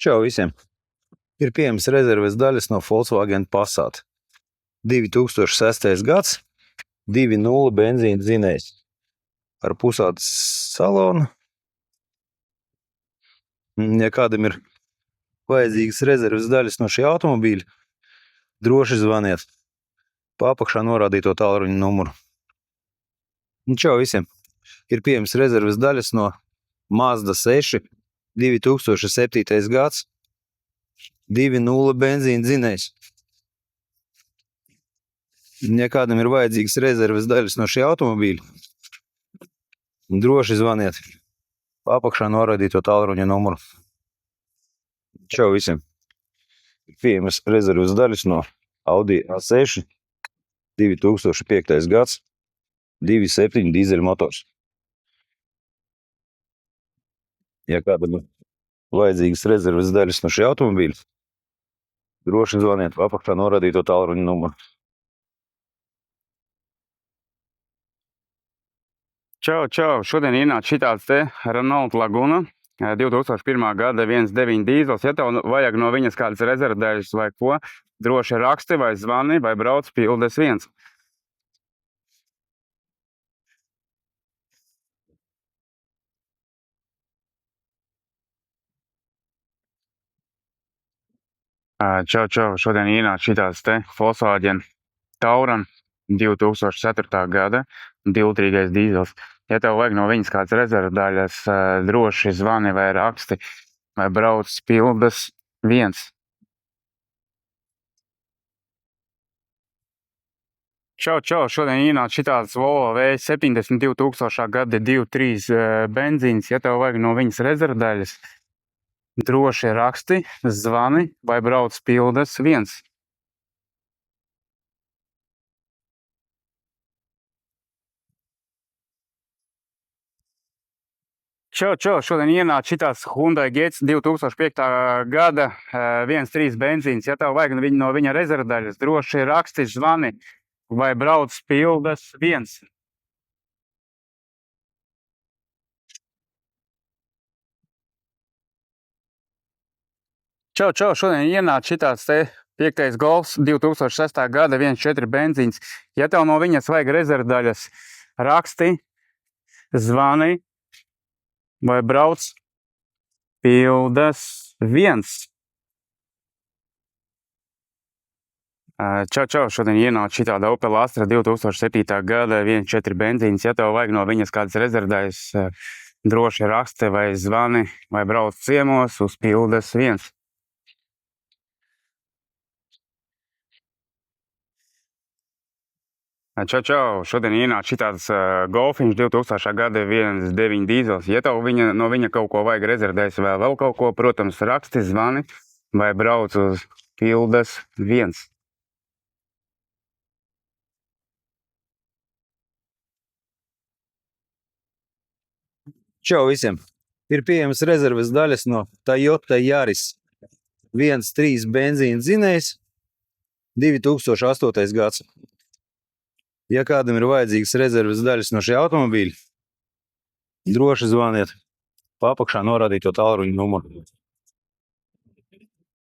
Čau visiem! Ir pieejams rezerves daļas no Volkswagen Passat. 2006. gads, 2.0 benzīna dzinējs ar pusaudzes salonu. Ja kādam ir vajadzīgas rezerves daļas no šī automobīļa, droši zvaniet pa apakšā norādīto tālruņa numuru. Čau visiem! Ir pieejams rezerves daļas no Mazda 6, 2007. gads, 2.0 benzīna dzinējs. Ja kādam ir vajadzīgas rezerves daļas no šī automobīļa, droši zvaniet pa apakšā norādīto tālruņa numuru. Čau visiem! Ir pieejamas rezerves daļas no Audi A6, 2005. gads, 2.7 dīzeļa motors. Ja kādam ir vajadzīgas rezerves daļas no šī automobīļa, droši zvaniet pa apakšā norādīto tālruņa numuru. Čau! Šodien ienāca šitāds te Renault Laguna 2001. gada 1.9 dīzels. Ja tev vajag no viņas kādas rezervdaļas vai ko, droši raksti vai zvani vai brauc Pildes 1. Čau! Šodien ienāca šitāds te Volkswagen Tauran 2004. gada divlitrīgais dīzels. Ja tev vajag no viņas kādas rezervdaļas, droši zvani vai raksti vai brauc Pildes 1. Čau! Šodien ienāca šitāds Volvo V70 2000. gada 2.3 benzīns. Ja tev vajag no viņas rezervdaļas, droši raksti, zvani vai brauc Pildes 1. Čau! Šodien ienāca šitāds Hyundai Getz 2005. gada 1.3 benzīns. Ja tev vajag no viņa rezervdaļas, droši raksti, zvani vai brauc Pildes 1. Čau! Šodien ienāca šitāds te 5. Golfs 2006. gada 1.4 benzīns. Ja tev no viņas vajag rezervdaļas, raksti, zvani vai brauc Pildes 1. Čau! Šodien ienāca šitāda Opel Astra 2007. gada 1.4 benzīns. Ja tev vajag no viņas kādas rezervdaļas, droši raksti vai zvani vai brauc ciemos uz Pildes 1. Čau! Šodien ienāca šitāds Golfiņš 2000. gada 1.9 dīzels. Ja tev no viņa kaut ko vajag rezervdaļas vai vēl kaut ko, protams, raksti, zvani vai brauc uz Pildes 1. Čau visiem! Ir pieejamas rezerves daļas no Toyota Yaris 1.3 benzīna dzinējs, 2008. gads. Ja kādam ir vajadzīgas rezerves daļas no šī automobīļa, droši zvaniet pa apakšā norādīto tālruņa numuru.